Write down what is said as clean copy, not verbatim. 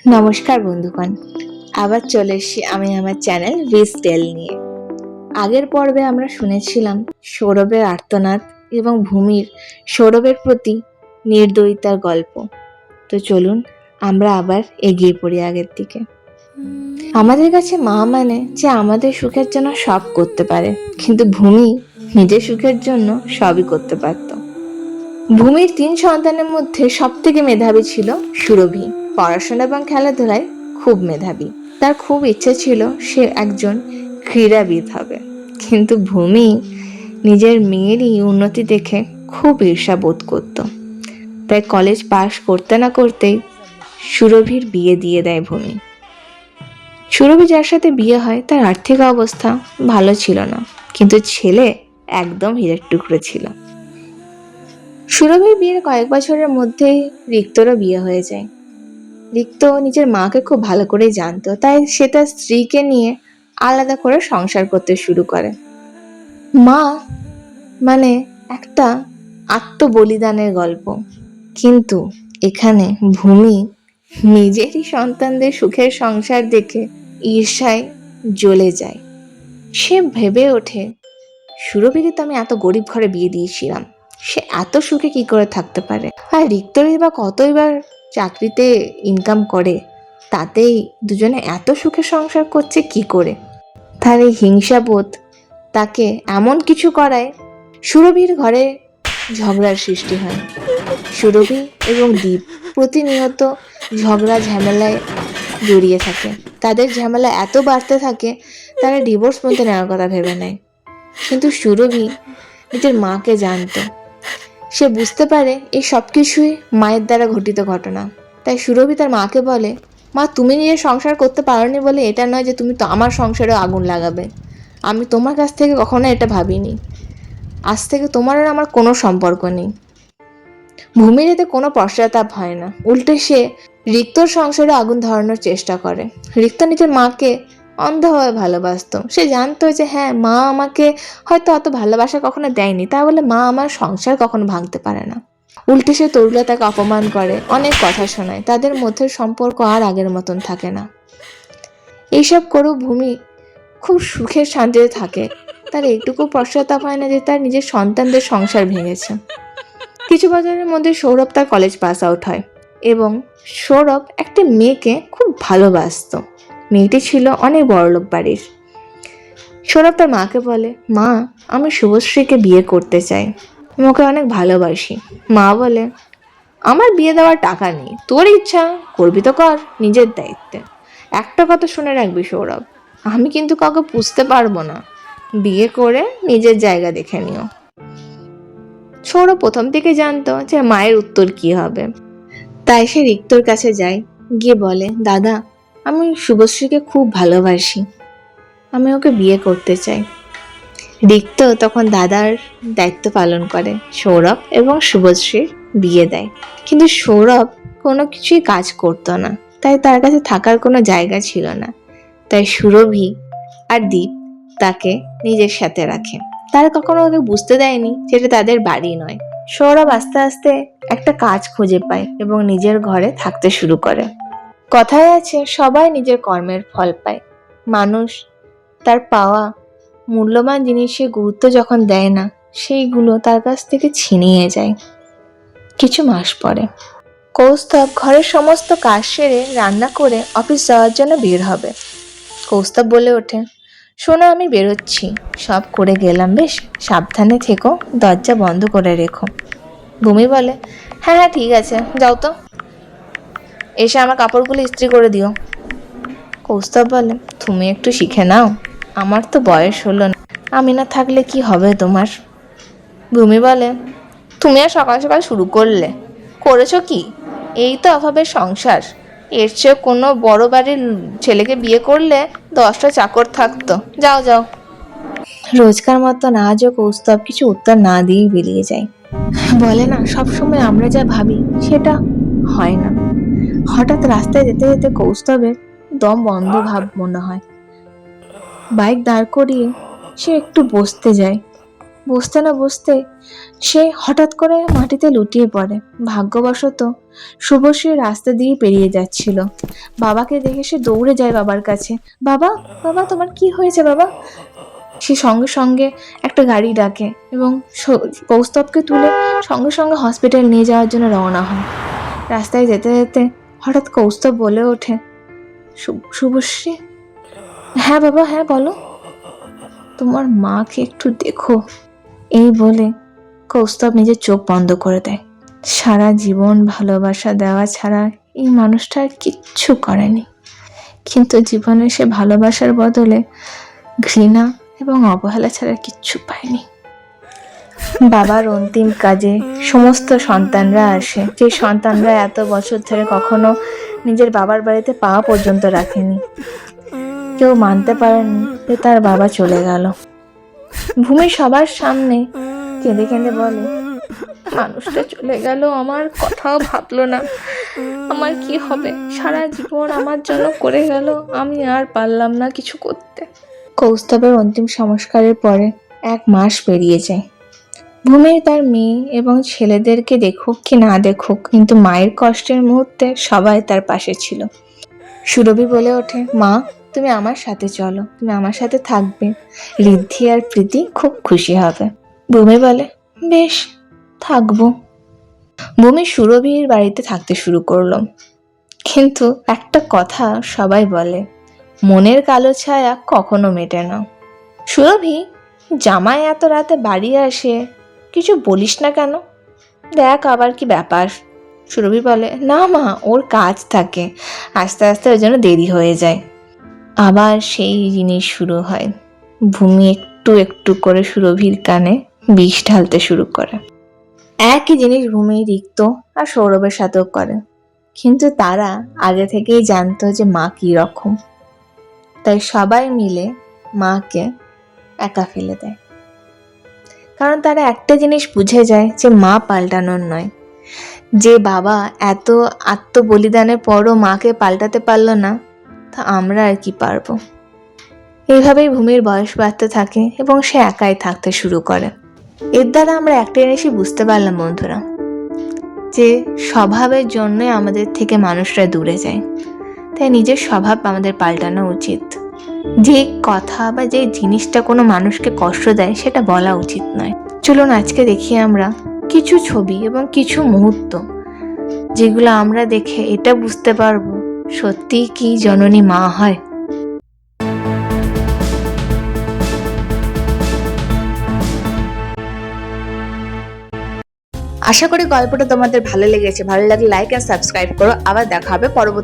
নমস্কার বন্ধুগণ, আবার চলে এসেছি আমি আমার চ্যানেল উইজ টেল নিয়ে। আগের পর্বে আমরা শুনেছিলাম সৌরভের আর্তনাদ এবং ভূমির সৌরভের প্রতি নির্দয়তার গল্প। তো চলুন আমরা আবার এগিয়ে পড়ি আগের দিকে। আমাদের কাছে মা মানে যে আমাদের সুখের জন্য সব করতে পারে, কিন্তু ভূমি নিজের সুখের জন্য সবই করতে পারত। ভূমির 3 সন্তানের মধ্যে সব থেকে মেধাবী ছিল সুরভি। পড়াশোনা এবং খেলাধুলায় খুব মেধাবী। তার খুব ইচ্ছে ছিল সে একজন ক্রীড়াবিদ হবে, কিন্তু ভূমি নিজের মেয়েরই উন্নতি দেখে খুব ঈর্ষা বোধ করত। তাই কলেজ পাশ করতে না করতেই সুরভির বিয়ে দিয়ে দেয় ভূমি। সুরভি যার সাথে বিয়ে হয় তার আর্থিক অবস্থা ভালো ছিল না, কিন্তু ছেলে একদম হীরের টুকরো ছিল। সুরভির বিয়ের কয়েক বছরের মধ্যেই রিক্তরও বিয়ে হয়ে যায়। রিক্ত নিজের মাকে খুব ভালো করেই জানতো, তাই সে তার স্ত্রীকে নিয়ে আলাদা করে সংসার করতে শুরু করে। মা মানে একটা আত্মবলিদানের গল্প, কিন্তু এখানে ভূমি নিজেরই সন্তানদের সুখের সংসার দেখে ঈর্ষায় জ্বলে যায়। সে ভেবে ওঠে, সুরভিকে তো আমি এত গরিব ঘরে বিয়ে দিয়েছিলাম, সে এত সুখে কি করে থাকতে পারে? আর রিক্তরই বা কতই বার চাকরিতে ইনকাম করে, তাতেই দুজনে এত সুখে সংসার করছে কি করে? তার এই হিংসাবোধ তাকে এমন কিছু করায় সুরভির ঘরে ঝগড়ার সৃষ্টি হয়। সুরভি এবং দীপ প্রতিনিয়ত ঝগড়া ঝামেলায় জড়িয়ে থাকে। তাদের ঝামেলা এত বাড়তে থাকে, তারা ডিভোর্স পর্যন্ত নেওয়ার কথা ভেবে নেয়। কিন্তু সুরভি নিজের মাকে জানতো। সে বুঝতে পারে এই সব কিছুই মায়ের দ্বারা ঘটিত ঘটনা। তাই সুরভি তার মাকে বলে, মা, তুমি নিজের সংসার করতে পারোনি বলে এটা নয় যে তুমি তো আমার সংসারেও আগুন লাগাবে। আমি তোমার কাছ থেকে কখনো এটা ভাবিনি। আজ থেকে তোমার আর আমার কোনো সম্পর্ক নেই। ভূমির এতে কোনো পশ্চাতাপ হয় না, উল্টে সে রিক্তর সংসারে আগুন ধরানোর চেষ্টা করে। রিক্ত নিজের মাকে অন্ধভাবে ভালোবাসতো। সে জানতো যে হ্যাঁ, মা আমাকে হয়তো অত ভালোবাসা কখনো দেয়নি, তা বলে মা আমার সংসার কখনো ভাঙতে পারে না। উল্টে সে তরুলা তাকে অপমান করে, অনেক কথা শোনায়। তাদের মধ্যে সম্পর্ক আর আগের মতন থাকে না। এইসব করেও ভূমি খুব সুখের শান্তিতে থাকে। তার এইটুকু পশ্চাতাপ হয় না যে তার নিজের সন্তানদের সংসার ভেঙেছে। কিছু বছরের মধ্যে সৌরভ তার কলেজ পাস আউট হয় এবং সৌরভ একটা মেয়েকে খুব ভালোবাসতো। মেয়েটি ছিল অনেক বড়লোক বাড়ির। সৌরভ তার মাকে বলে, মা, আমি শুভশ্রীকে বিয়ে করতে চাই, আমি ওকে অনেক ভালোবাসি। মা বলে, আমার বিয়ে দেওয়ার টাকা নেই, তোর ইচ্ছা করবি তো কর, নিজের দায়িত্বে। একটা কথা শুনে রাখবি সৌরভ, আমি কিন্তু কাউকে পুষতে পারবো না, বিয়ে করে নিজের জায়গা দেখে নিও। সৌরভ প্রথম থেকে জানতো যে মায়ের উত্তর কি হবে, তাই সে রিক্তর কাছে যায়, গিয়ে বলে, দাদা, আমি শুভশ্রীকে খুব ভালোবাসি, আমি ওকে বিয়ে করতে চাই। রিক্ত তখন দাদার দায়িত্ব পালন করে, সৌরভ এবং শুভশ্রীর বিয়ে দেয়। কিন্তু সৌরভ কোনো কিছুই কাজ করতো না, তাই তার কাছে থাকার কোনো জায়গা ছিল না। তাই সুরভি আর দীপ তাকে নিজের সাথে রাখে। তারা কখনো ওকে বুঝতে দেয়নি যেটা তাদের বাড়ি নয়। সৌরভ আস্তে আস্তে একটা কাজ খুঁজে পায় এবং নিজের ঘরে থাকতে শুরু করে। কথায় আছে, সবাই নিজের কর্মের ফল পায়। মানুষ তার পাওয়া মূল্যবান জিনিসে গুরুত্ব যখন দেয় না, সেইগুলো তার কাছ থেকে ছিনিয়ে যায়। কিছু মাস পরে কৌস্তব ঘরের সমস্ত কাজ সেরে রান্না করে অফিস যাওয়ার জন্য বের হবে। কৌস্তব বলে ওঠে, শোনো, আমি বেরোচ্ছি, সব করে গেলাম, বেশ সাবধানে থেকো, দরজা বন্ধ করে রেখো। ভূমি বলে, হ্যাঁ হ্যাঁ ঠিক আছে, যাও তো, এসে আমার কাপড়গুলো ইস্ত্রি করে দিও। কৌস্তব বলে, তুমি একটু শিখে নাও, আমার তো বয়স হলো না, আমি না থাকলে কি হবে তোমার? ভূমি বলে, তুমি আর সকাল সকাল শুরু করলে, করেছো কি? এই তো অভাবের সংসার, এর চেয়ে কোনো বড় বাড়ির ছেলেকে বিয়ে করলে 10টা চাকর থাকতো, যাও যাও। রোজকার মতন আজও কৌস্তব কিছু উত্তর না দিয়েই বেরিয়ে যায়। বলে না, সবসময় আমরা যা ভাবি সেটা হয় না। হঠাৎ রাস্তায় যেতে যেতে কৌস্তবের দম বন্ধ ভাব মনে হয়। বাইক দাঁড় করিয়ে সে একটু বসতে যায়। বসতে না বসতে সে হঠাৎ করে মাটিতে লুটিয়ে পড়ে। ভাগ্যবশত শুভশ্রী রাস্তা দিয়ে পেরিয়ে যাচ্ছিল। বাবাকে দেখে সে দৌড়ে যায় বাবার কাছে। বাবা, বাবা, তোমার কি হয়েছে বাবা? সে সঙ্গে সঙ্গে একটা গাড়ি ডাকে এবং কৌস্তবকে তুলে সঙ্গে সঙ্গে হসপিটাল নিয়ে যাওয়ার জন্য রওনা হয়। রাস্তায় যেতে যেতে হঠাৎ কৌস্তব বলে ওঠে, শুভশ্রী। হ্যাঁ বাবা, হ্যাঁ বলো। তোমার মাকে একটু দেখো। এই বলে কৌস্তব নিজের চোখ বন্ধ করে দেয়। সারা জীবন ভালোবাসা দেওয়া ছাড়া এই মানুষটা আর কিচ্ছু করেনি, কিন্তু জীবনে সে ভালোবাসার বদলে ঘৃণা এবং অবহেলা ছাড়া কিচ্ছু পায়নি। বাবার অন্তিম কাজে সমস্ত সন্তানরা আসে, যে সন্তানরা এত বছর ধরে কখনো নিজের বাবার বাড়িতে পা পর্যন্ত রাখেনি। কেউ মানতে পারেনি যে তার বাবা চলে গেল। ভূমি সবার সামনে কেঁদে কেঁদে বলে, মানুষটা চলে গেল, আমার কথাও ভাবলো না, আমার কি হবে, সারা জীবন আমার জন্য করে গেল, আমি আর পারলাম না কিছু করতে। কৌস্তবের অন্তিম সংস্কারের পরে 1 মাস পেরিয়ে যায়। ভূমির তার মেয়ে এবং ছেলেদেরকে দেখুক কি না দেখুক, কিন্তু মায়ের কষ্টের মুহূর্তে সবাই তার পাশে ছিল। সুরভি বলে ওঠে, মা, তুমি আমার সাথে চলো, তুমি আমার সাথে থাকবে, ঋদ্ধি আর প্রীতি খুব খুশি হবে। ভূমি বলে, বেশ, থাকবো। ভূমি সুরভির বাড়িতে থাকতে শুরু করলো। কিন্তু একটা কথা সবাই বলে, মনের কালো ছায়া কখনো মেটে না। সুরভি, জামাই এত রাতে বাড়ি আসে, কিছু বলিস না কেন? দেখ আবার কি ব্যাপার। সুরভি বলে, না মা, ওর কাজ থাকে, আস্তে আস্তে ওই জন্য দেরি হয়ে যায়। আবার সেই জিনিস শুরু হয়। ভূমি একটু একটু করে সুরভির কানে বিষ ঢালতে শুরু করে। একই জিনিস ভূমি, রিক্ত আর সৌরভের সাথেও করে, কিন্তু তারা আগে থেকেই জানতো যে মা কি রকম, তাই সবাই মিলে মাকে একা ফেলে দেয়। কারণ তারা একটা জিনিস বুঝে যায় যে মা পাল্টানোর নয়। যে বাবা এত আত্মবলিদানের পরও মাকে পাল্টাতে পারলো না, তা আমরা আর কি পারবো। এইভাবেই ভূমির বয়স বাড়তে থাকে এবং সে একাই থাকতে শুরু করে। এর দ্বারা আমরা একটা জিনিসই বুঝতে পারলাম বন্ধুরা, যে স্বভাবের জন্যই আমাদের থেকে মানুষরা দূরে যায়। তাই নিজের স্বভাব আমাদের পাল্টানো উচিত। যে কথা বা যে জিনিসটা কোনো মানুষকে কষ্ট দেয় সেটা বলা উচিত নয়। চলুন আজকে দেখি আমরা কিছু ছবি এবং কিছু মুহূর্ত, যেগুলো আমরা দেখে এটা বুঝতে পারবো সত্যিই কি জননী মা হয়। আশা করি গল্পটা তোমাদের ভালো লেগেছে। ভালো লাগলে লাইক এন্ড সাবস্ক্রাইব করো। আবার দেখা হবে পরবর্তী